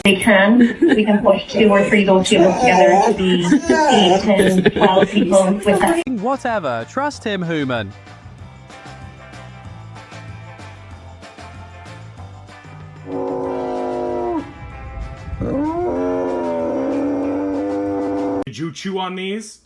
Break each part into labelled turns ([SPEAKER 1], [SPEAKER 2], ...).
[SPEAKER 1] They can. We can push 2 or 3 of those tables together to be 8, 10, 12 people with that.
[SPEAKER 2] Whatever. Trust him, Human.
[SPEAKER 3] Did you chew on these?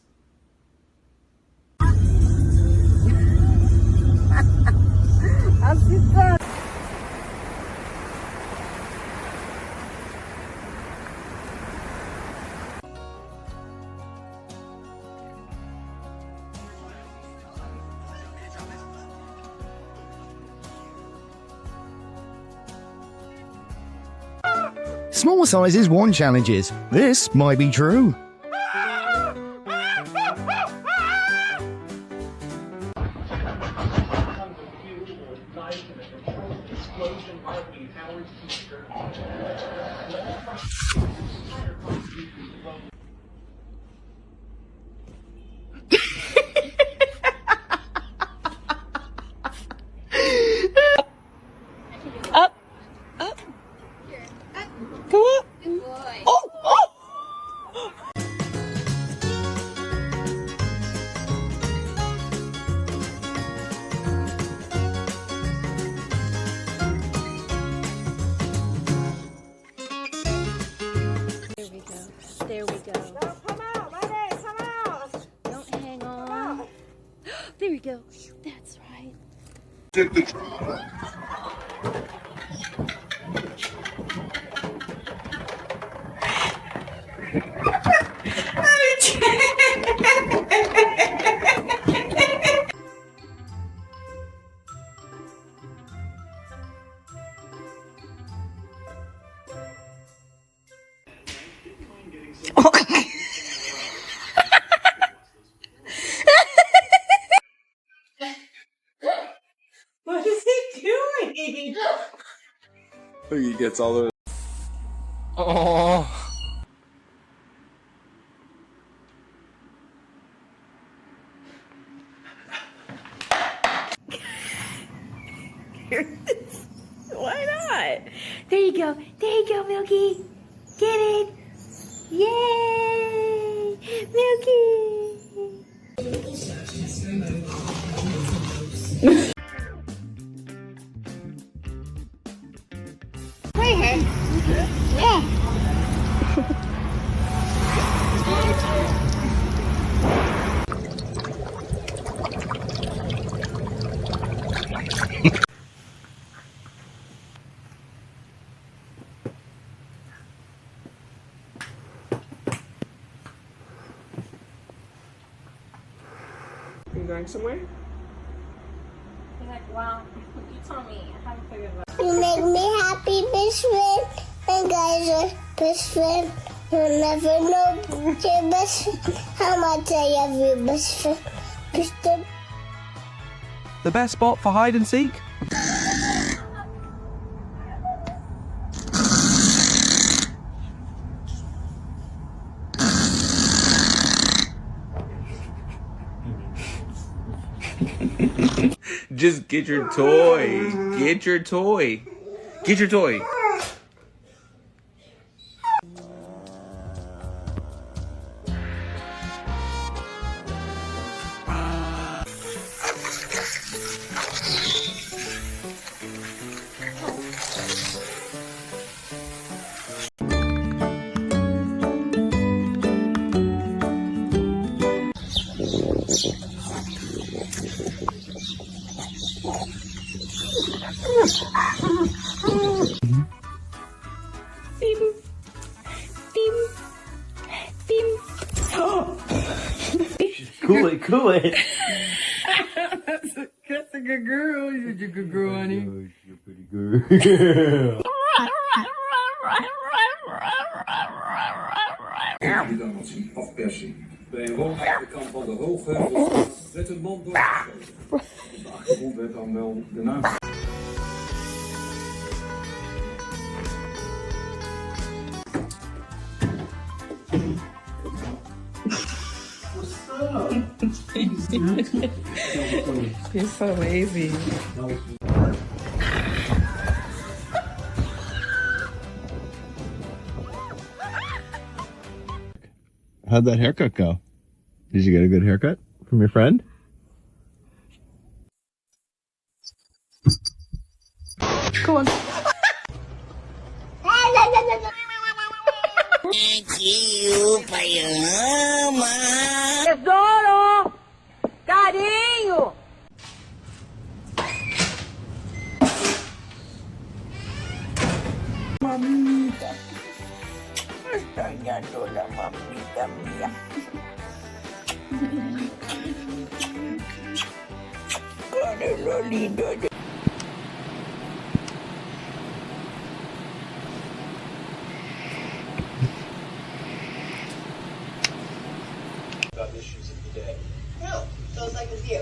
[SPEAKER 4] Small sizes want challenges. This might be true.
[SPEAKER 5] There we go.
[SPEAKER 6] No, come out, Monday, come out.
[SPEAKER 5] Don't hang on. There we go. That's right.
[SPEAKER 6] What is he doing?
[SPEAKER 7] Look, he gets all those. Oh.
[SPEAKER 5] Why not? There you go. There you go, Milky. Get it. Yay! Milky!
[SPEAKER 6] Right here. Yeah.
[SPEAKER 8] Are you going somewhere?
[SPEAKER 6] He's like, well, you tell me. I haven't figured it out.
[SPEAKER 9] You make me happy, best friend. And guys are best friend. You'll never know your best friend. How much I love your best friend. Best friend.
[SPEAKER 2] The best spot for hide and seek?
[SPEAKER 7] Just get your toy. Get your toy. Get your toy.
[SPEAKER 2] Cool it, cool it.
[SPEAKER 8] That's a good girl. You're a good girl, honey.
[SPEAKER 2] You're pretty good.
[SPEAKER 10] Die dan als een afpersing. Bij een woning aan de kant van de Hoogheuvel werd een man doodgeschoten. Op de achtergrond werd dan wel de naam.
[SPEAKER 8] You're so lazy.
[SPEAKER 11] How'd that haircut go? Did you get a good haircut from your friend?
[SPEAKER 8] Go on.
[SPEAKER 5] Tesouro! Carinho!
[SPEAKER 8] Mamita. Extrañando la mamita mía. Con lo lindo de...
[SPEAKER 10] Issues of the day. No, so it's like with you.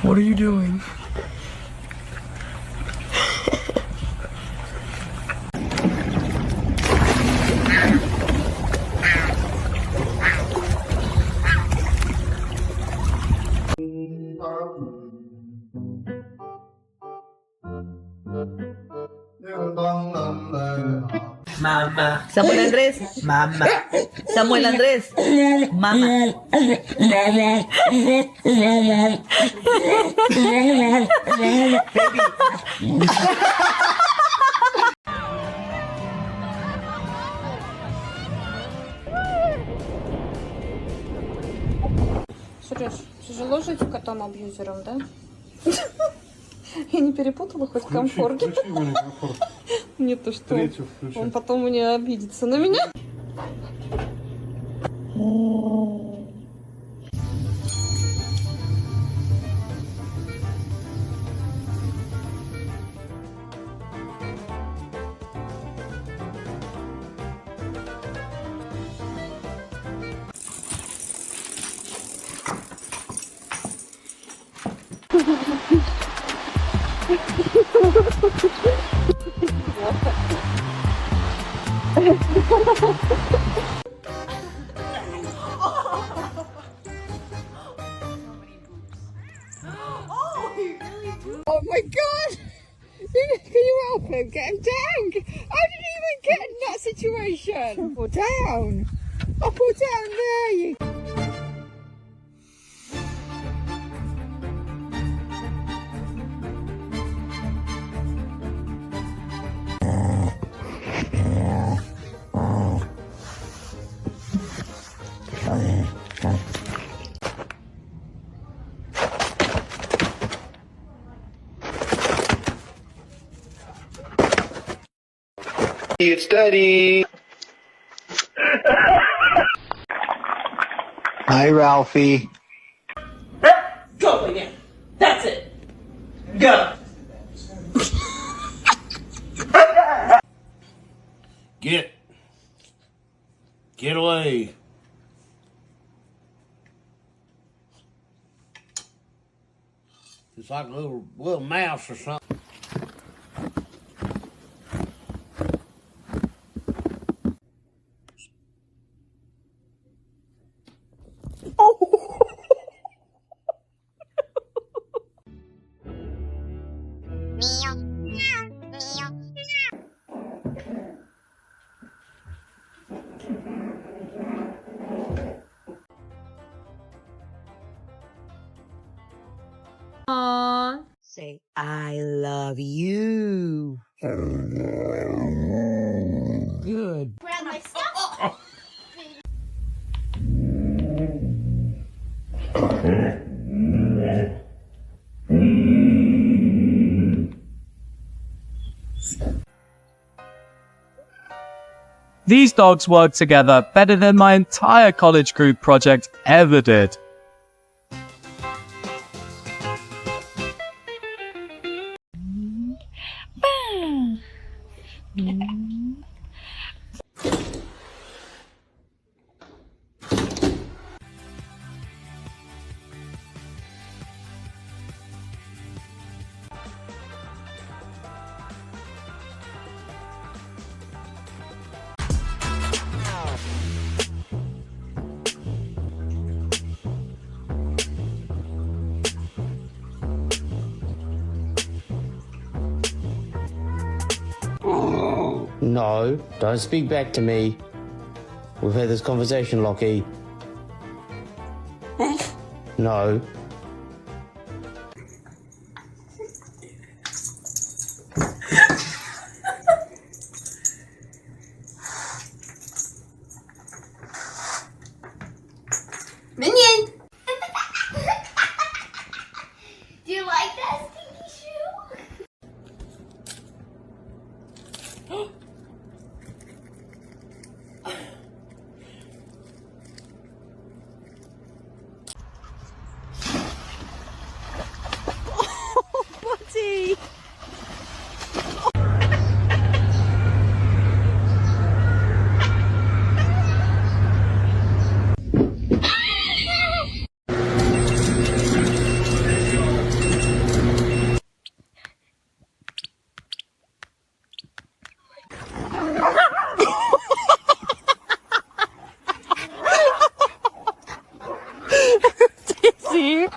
[SPEAKER 8] What are you doing? Mamá.
[SPEAKER 5] Samuel Andrés.
[SPEAKER 8] Mamá.
[SPEAKER 5] Samuel Andrés. Mamá.
[SPEAKER 6] Сереж, тяжело жить с котом-абьюзером, да? Я не перепутала хоть комфорт. Не то что. Он потом мне обидится на меня.
[SPEAKER 8] Oh my god! Can you help him? Get him down! I didn't even get in that situation! Put down! I put down there, you...
[SPEAKER 11] It's Daddy. Hi, Ralphie.
[SPEAKER 8] Go again! That's it! Go!
[SPEAKER 12] Get away. It's like a little mouse or something.
[SPEAKER 5] Aww. Say, I love you.
[SPEAKER 8] Good.
[SPEAKER 9] Grab my stuff.
[SPEAKER 2] These dogs work together better than my entire college group project ever did.
[SPEAKER 12] No, don't speak back to me. We've had this conversation, Lockie. No.
[SPEAKER 9] Minion! Do you like that stinky shoe?
[SPEAKER 6] Buddy! Dizzy!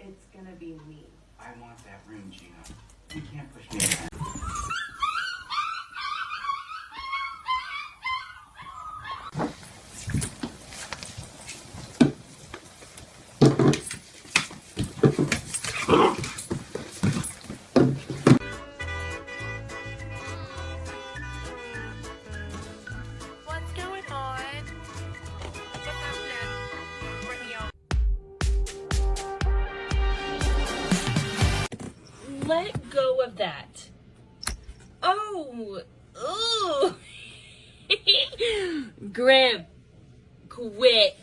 [SPEAKER 13] It's gonna be me. I want that room, Gina. You can't push me in.
[SPEAKER 5] What's going on? What's happening? Bring me on. Let go of that. Oh, ooh. Grim, quit.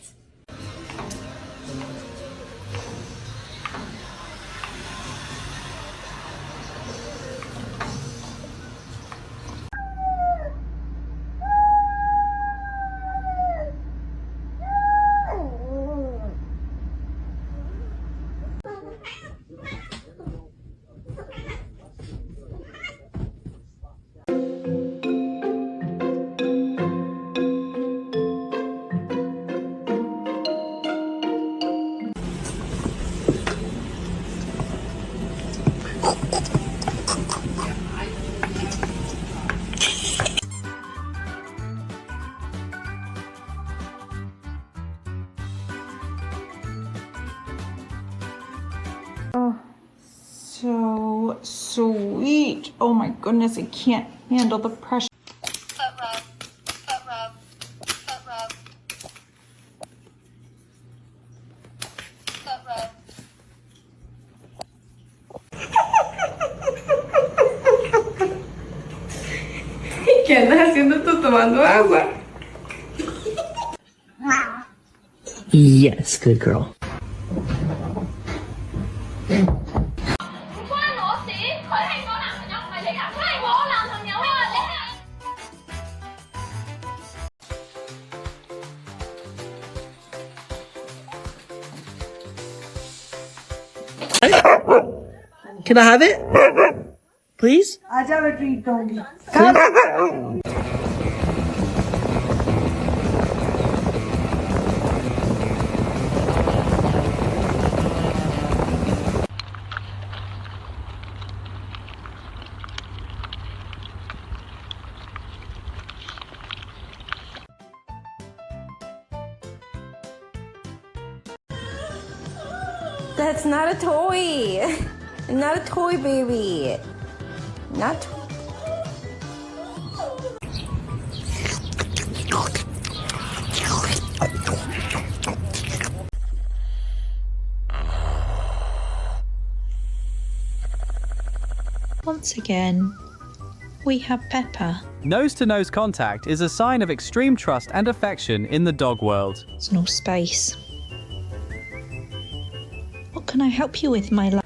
[SPEAKER 6] Oh, so sweet. Oh my goodness, I can't handle the pressure.
[SPEAKER 9] Foot rub, foot rub, foot rub. Foot rub.
[SPEAKER 5] ¿Qué andas haciendo tú tomando agua?
[SPEAKER 12] Yes, good girl.
[SPEAKER 14] Can I have it? Please?
[SPEAKER 5] That's not a toy. Not a toy, baby. Not.
[SPEAKER 15] Once again, we have Pepper.
[SPEAKER 2] Nose-to-nose contact is a sign of extreme trust and affection in the dog world.
[SPEAKER 15] There's no space. What can I help you with, my love?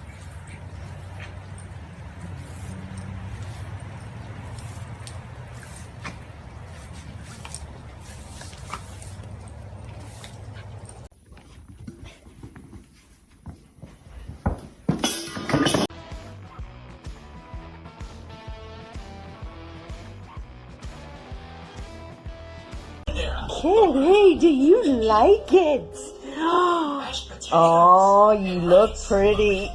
[SPEAKER 14] Kitty, do you like it? Oh, you look pretty.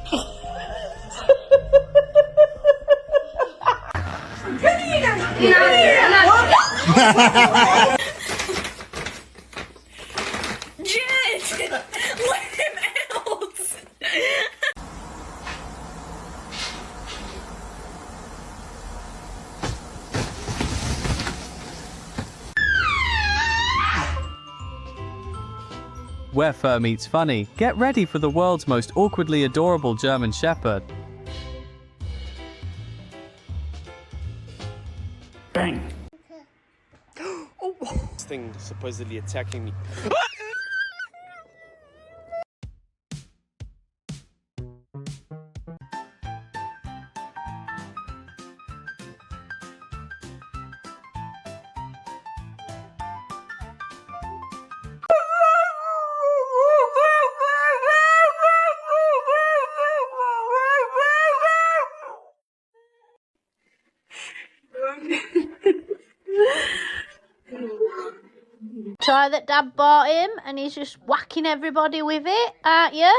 [SPEAKER 5] Jet! Let him out!
[SPEAKER 2] Where fur meets funny, get ready for the world's most awkwardly adorable German Shepherd.
[SPEAKER 3] Bang!
[SPEAKER 16] This thing supposedly attacking me.
[SPEAKER 17] Try that Dad bought him and he's just whacking everybody with it, aren't you?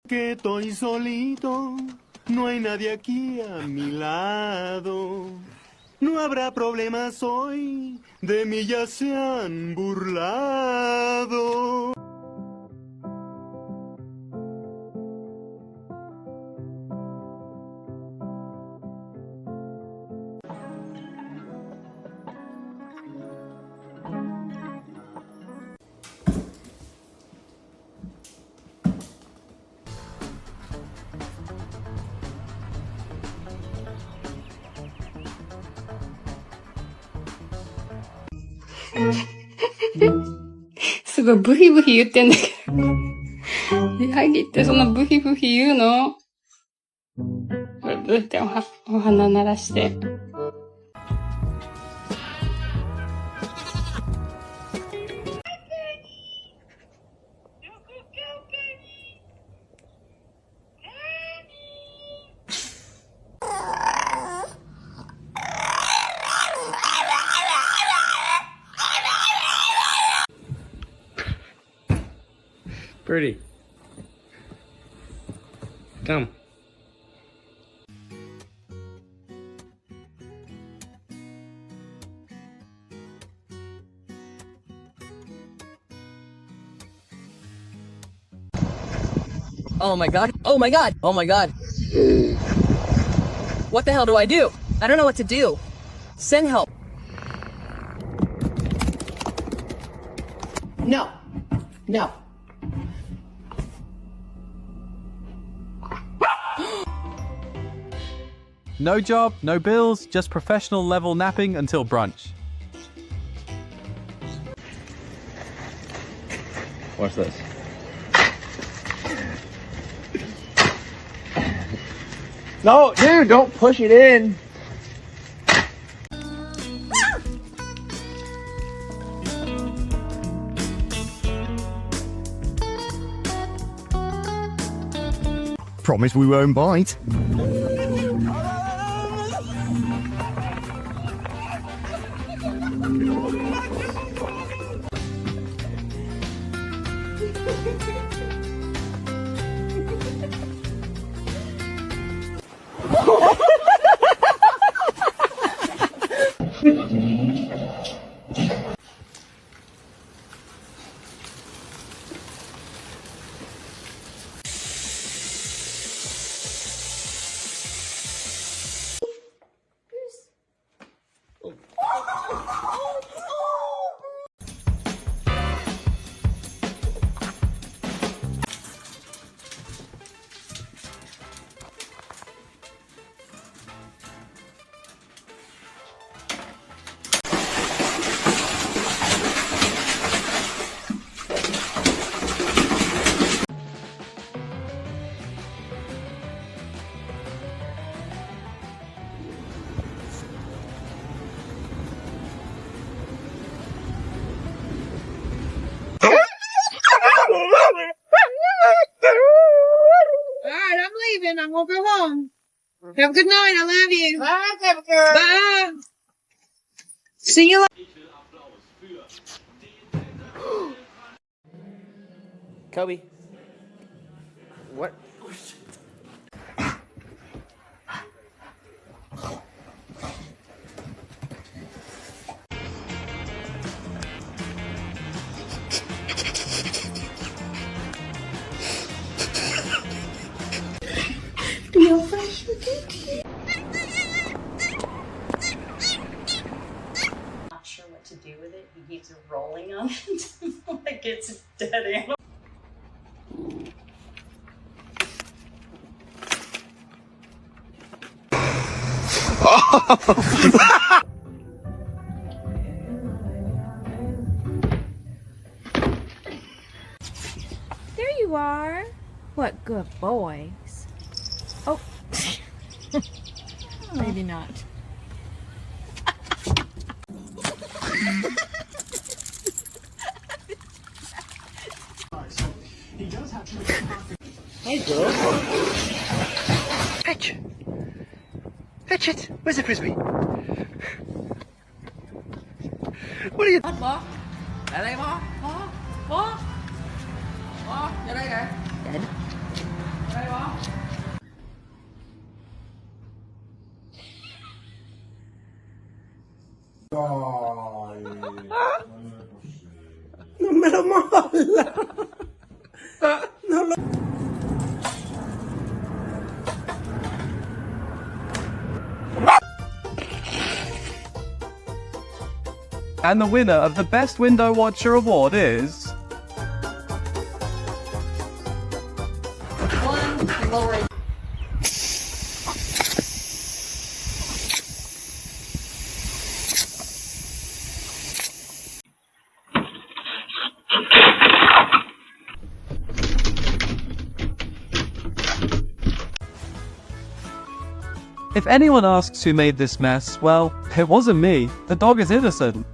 [SPEAKER 18] Que estoy solito, no hay nadie aquí a mi lado. No habrá problemas hoy, de mí ya se han burlado.
[SPEAKER 8] すごいブヒブヒ言ってんだけど。ヤギってそんなブヒブヒ言うの？ブーってお花鳴らして。
[SPEAKER 16] Pretty. Come.
[SPEAKER 19] Oh my god. Oh my god. Oh my god. What the hell do I do? I don't know what to do. Send help. No. No.
[SPEAKER 2] No job, no bills, just professional level napping until brunch.
[SPEAKER 11] Watch this. No, dude, don't push it in.
[SPEAKER 4] Promise we won't bite.
[SPEAKER 14] Have a good night. I love you. Bye, baby girl. Bye. See you later.
[SPEAKER 12] Kobe. What?
[SPEAKER 9] Real fresh cookie.
[SPEAKER 20] Not sure what to do with it. He keeps rolling on it like it's a dead animal.
[SPEAKER 5] There you are. What good boys. Oh. Maybe not.
[SPEAKER 14] Hey, girl. Fetch. Fetch it. Where's the frisbee? What are you...
[SPEAKER 19] Bó. Lại đây bó. Bó. Bó. Bó. Vô đây kìa.
[SPEAKER 14] Dead.
[SPEAKER 19] Vô đây bó.
[SPEAKER 14] Non me lo molla. Non lo...
[SPEAKER 2] And the winner of the Best Window Watcher Award is...
[SPEAKER 6] One lower.
[SPEAKER 2] If anyone asks who made this mess, well, it wasn't me. The dog is innocent.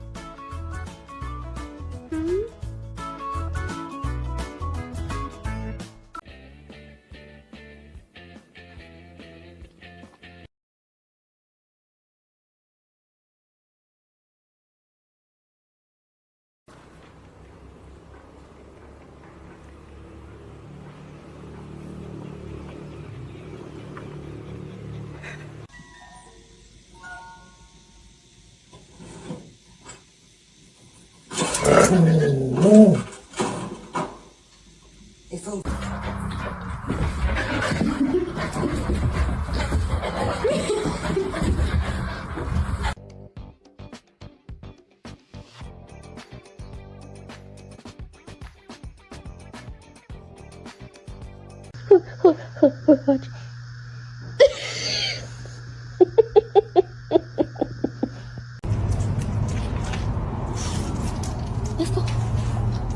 [SPEAKER 5] Let's go.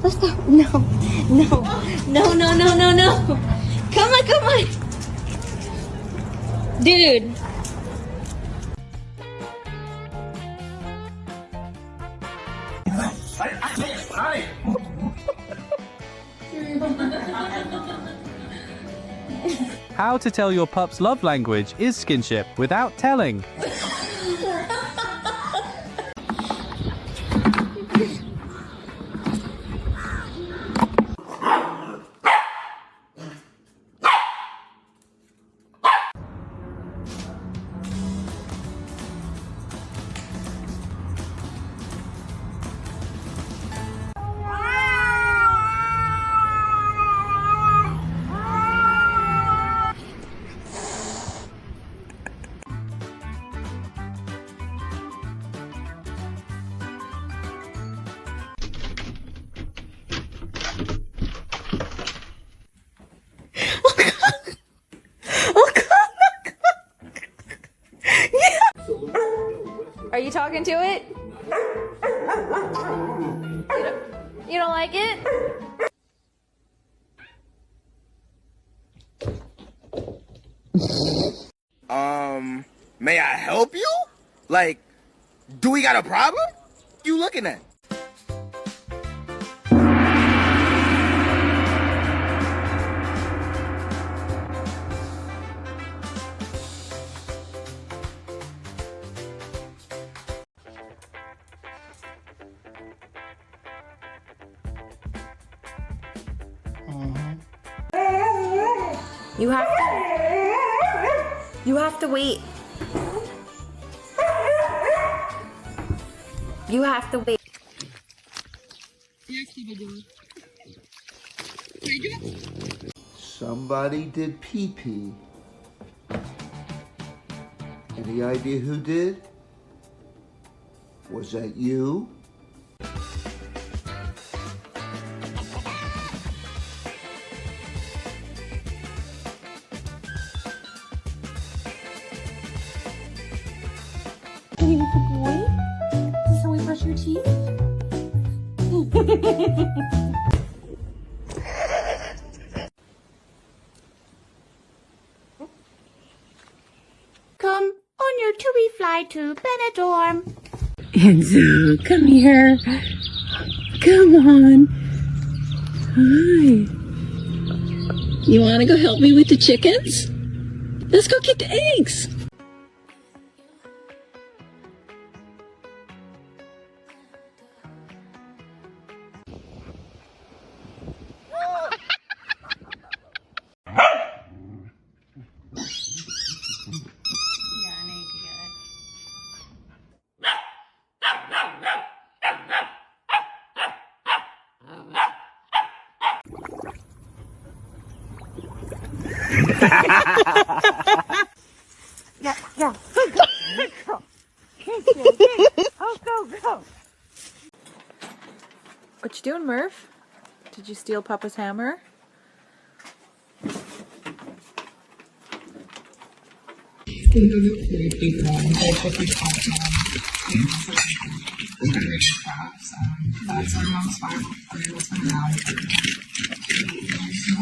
[SPEAKER 5] Let's go. No. No. No, no, no, no, no. Come on, come on. Dude.
[SPEAKER 2] How to tell your pup's love language is skinship without telling.
[SPEAKER 5] Are you talking to it? You don't like it?
[SPEAKER 7] May I help you? Like, do we got a problem? What you looking at?
[SPEAKER 21] You have to wait. You have to wait.
[SPEAKER 22] Somebody did pee-pee. Any idea who did? Was that you?
[SPEAKER 21] Are you a good boy? Is this how we brush your teeth?
[SPEAKER 23] Come on your tubby fly to Benidorm.
[SPEAKER 8] Enzo, come here. Come on. Hi. You want to go help me with the chickens? Let's go get the eggs.
[SPEAKER 23] Yeah, yeah. Good girl. Good girl. Oh, go.
[SPEAKER 6] What you doing, Murph? Did you steal Papa's hammer?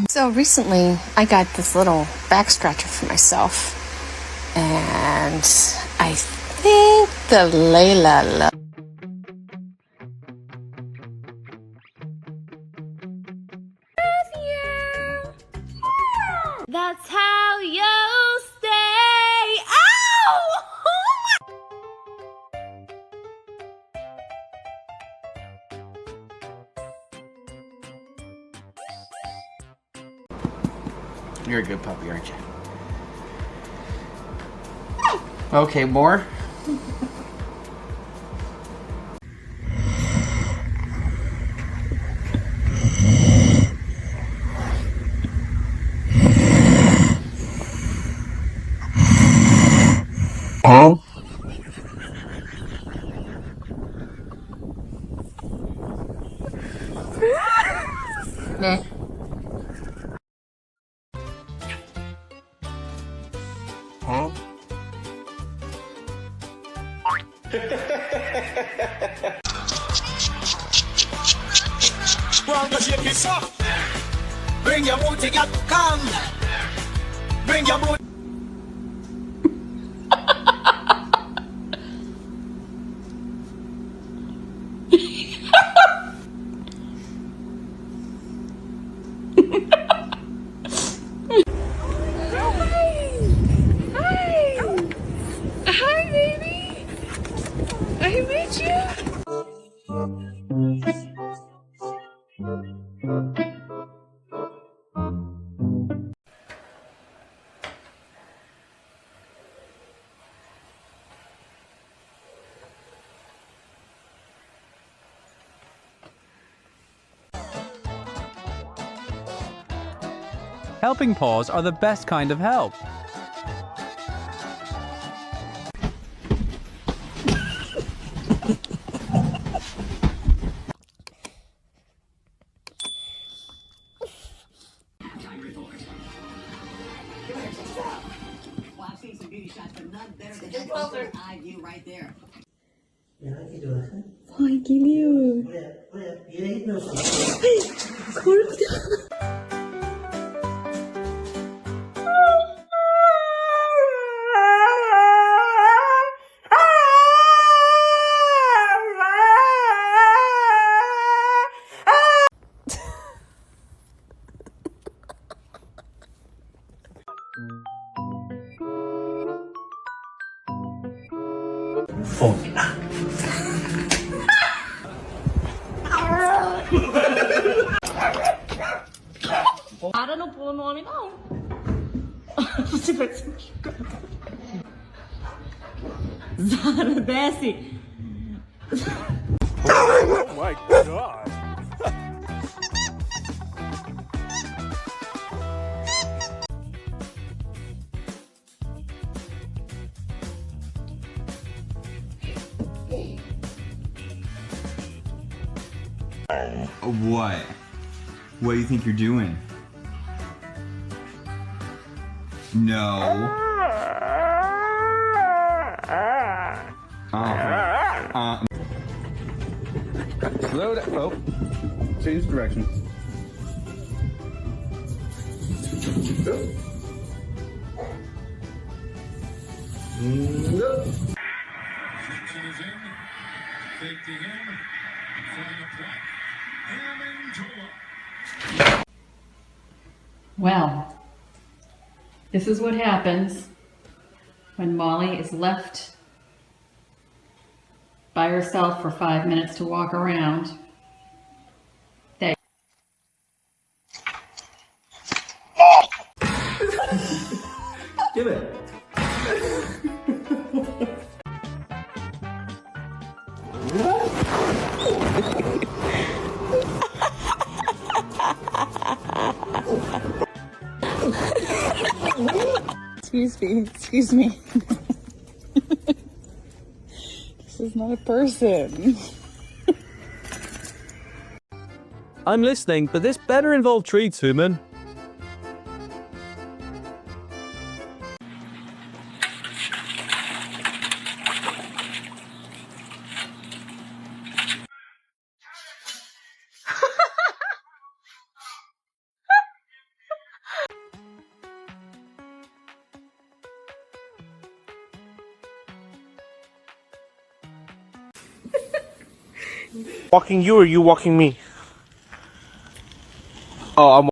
[SPEAKER 24] So recently, I got this little back scratcher for myself, and I think the Layla
[SPEAKER 17] That's how you stay. Ow!
[SPEAKER 19] You're a good puppy, aren't you? Okay, more?
[SPEAKER 22] Huh?
[SPEAKER 24] Nah.
[SPEAKER 22] Huh?
[SPEAKER 7] Bring your mood together, come. Bring your mood.
[SPEAKER 8] Hi, baby. I met you.
[SPEAKER 2] Helping paws are the best kind of help.
[SPEAKER 25] Well, I've seen some beauty shots, but none better than that eye view right there.
[SPEAKER 8] Ay, qué lindo.
[SPEAKER 17] Para no pulo nome, não.
[SPEAKER 20] Зараз 10.
[SPEAKER 18] Oh my god.
[SPEAKER 1] What? What do you think you're doing? No.
[SPEAKER 2] Slow down. Oh, change direction.
[SPEAKER 20] Well, this is what happens when Molly is left by herself for 5 minutes to walk around.
[SPEAKER 1] Give it.
[SPEAKER 6] Excuse me. This is not a person.
[SPEAKER 3] I'm listening, but this better involve treats, human.
[SPEAKER 16] Walking you or you walking me? Oh, I'm